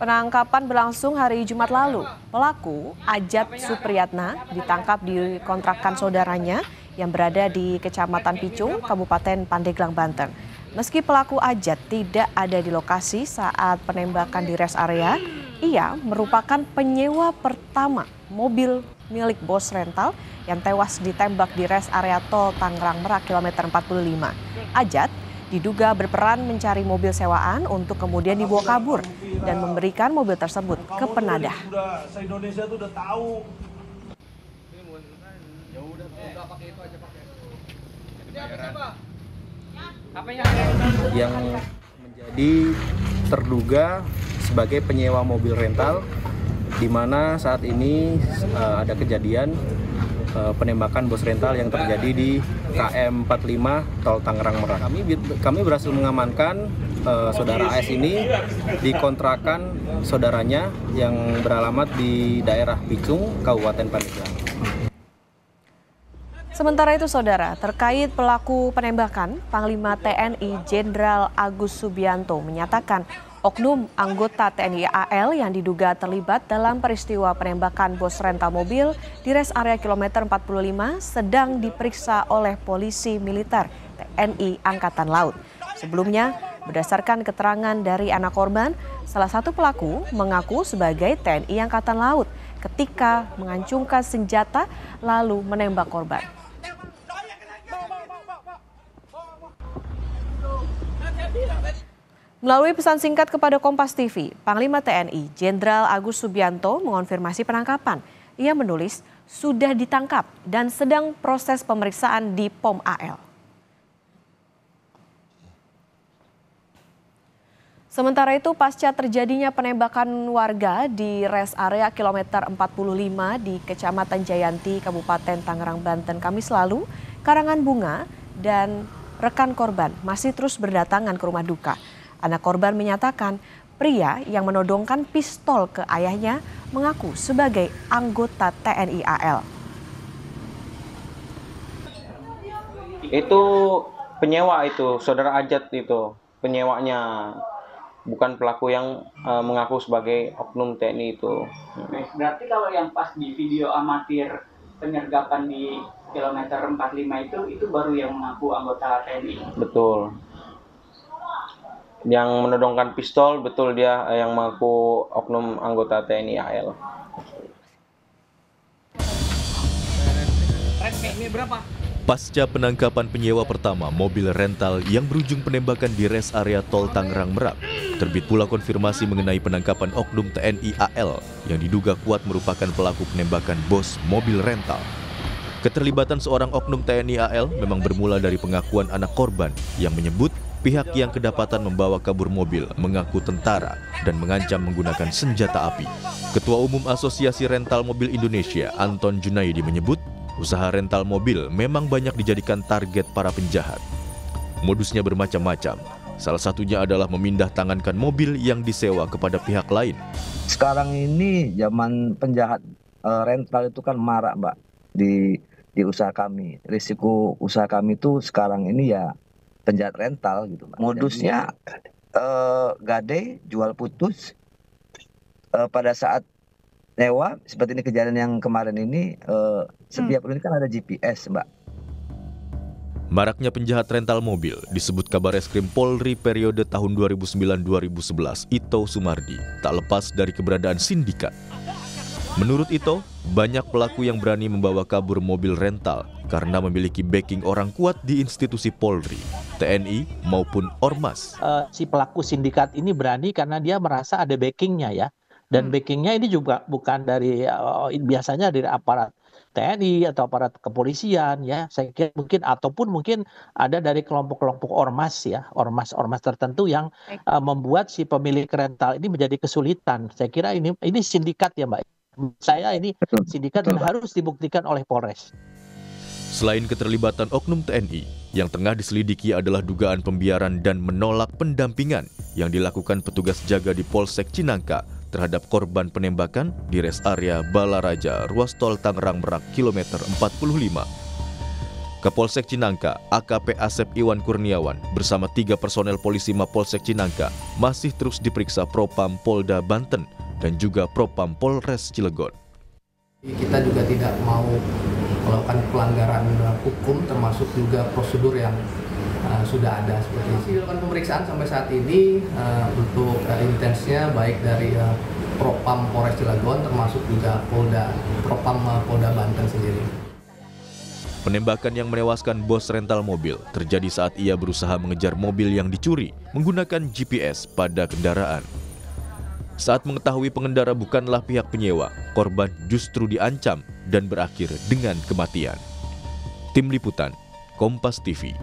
Penangkapan berlangsung hari Jumat lalu. Pelaku, Ajat Supriyatna, ditangkap di kontrakan saudaranya yang berada di Kecamatan Picung, Kabupaten Pandeglang, Banten. Meski pelaku Ajat tidak ada di lokasi saat penembakan di rest area, ia merupakan penyewa pertama mobil milik bos rental yang tewas ditembak di rest area tol Tangerang Merak kilometer 45. Ajat diduga berperan mencari mobil sewaan untuk kemudian dibawa kabur dan memberikan mobil tersebut ke penadah. Se-Indonesia tuh udah tahu. Yang menjadi terduga sebagai penyewa mobil rental, di mana saat ini ada kejadian penembakan bos rental yang terjadi di KM 45 Tol Tangerang Merak. Kami berhasil mengamankan saudara AS ini di kontrakan saudaranya yang beralamat di daerah Picung, Kabupaten Pandeglang. Sementara itu, saudara, terkait pelaku penembakan, Panglima TNI Jenderal Agus Subianto menyatakan oknum anggota TNI AL yang diduga terlibat dalam peristiwa penembakan bos rental mobil di rest area kilometer 45 sedang diperiksa oleh polisi militer TNI Angkatan Laut. Sebelumnya, berdasarkan keterangan dari anak korban, salah satu pelaku mengaku sebagai TNI Angkatan Laut ketika mengancungkan senjata lalu menembak korban. Melalui pesan singkat kepada Kompas TV, Panglima TNI Jenderal Agus Subianto mengonfirmasi penangkapan. Ia menulis sudah ditangkap dan sedang proses pemeriksaan di POM AL. Sementara itu, pasca terjadinya penembakan warga di rest area kilometer 45 di Kecamatan Jayanti, Kabupaten Tangerang, Banten, Kamis lalu, karangan bunga dan rekan korban masih terus berdatangan ke rumah duka. Anak korban menyatakan pria yang menodongkan pistol ke ayahnya mengaku sebagai anggota TNI AL. Itu penyewa itu, saudara Ajat itu, penyewanya. Bukan pelaku yang mengaku sebagai oknum TNI itu. Berarti kalau yang pas di video amatir penyergapan di kilometer 45 itu baru yang mengaku anggota TNI? Betul. Yang menodongkan pistol, betul dia yang mengaku oknum anggota TNI AL. Pasca penangkapan penyewa pertama mobil rental yang berujung penembakan di rest area tol Tangerang Merak, terbit pula konfirmasi mengenai penangkapan oknum TNI AL yang diduga kuat merupakan pelaku penembakan bos mobil rental. Keterlibatan seorang oknum TNI AL memang bermula dari pengakuan anak korban yang menyebut pihak yang kedapatan membawa kabur mobil mengaku tentara dan mengancam menggunakan senjata api. Ketua Umum Asosiasi Rental Mobil Indonesia, Anton Junaidi menyebut, usaha rental mobil memang banyak dijadikan target para penjahat. Modusnya bermacam-macam. Salah satunya adalah memindah tangankan mobil yang disewa kepada pihak lain. Sekarang ini zaman penjahat rental itu kan marak, Mbak, di usaha kami. Risiko usaha kami itu sekarang ini ya penjahat rental gitu, Mbak. Modusnya gade, jual putus. Pada saat nyewa seperti ini kejadian yang kemarin ini, setiap ini kan ada GPS, Mbak. Maraknya penjahat rental mobil disebut Kabareskrim Polri periode tahun 2009-2011 Ito Sumardi tak lepas dari keberadaan sindikat. Menurut Ito, banyak pelaku yang berani membawa kabur mobil rental karena memiliki backing orang kuat di institusi Polri, TNI maupun Ormas. Si pelaku sindikat ini berani karena dia merasa ada backingnya ya. Dan backingnya ini juga bukan dari biasanya dari aparat TNI atau aparat kepolisian ya. Saya kira mungkin ada dari kelompok-kelompok ormas ya, ormas tertentu yang membuat si pemilik rental ini menjadi kesulitan. Saya kira ini sindikat ya, Mbak. Saya ini sindikat dan harus dibuktikan oleh Polres. Selain keterlibatan oknum TNI, yang tengah diselidiki adalah dugaan pembiaran dan menolak pendampingan yang dilakukan petugas jaga di Polsek Cinangka terhadap korban penembakan di rest area Balaraja, ruas tol Tangerang Merak, kilometer 45. Kapolsek Cinangka, AKP Asep Iwan Kurniawan bersama 3 personel polisi Mapolsek Cinangka masih terus diperiksa Propam Polda Banten dan juga Propam Polres Cilegon. Kita juga tidak mau melakukan pelanggaran hukum termasuk juga prosedur yang sudah ada seperti itu. Dilakukan pemeriksaan sampai saat ini untuk intensnya baik dari Propam Polres Cilegon termasuk juga Propam Polda Banten sendiri. Penembakan yang menewaskan bos rental mobil terjadi saat ia berusaha mengejar mobil yang dicuri menggunakan GPS pada kendaraan. Saat mengetahui pengendara bukanlah pihak penyewa, korban justru diancam dan berakhir dengan kematian. Tim Liputan, Kompas TV.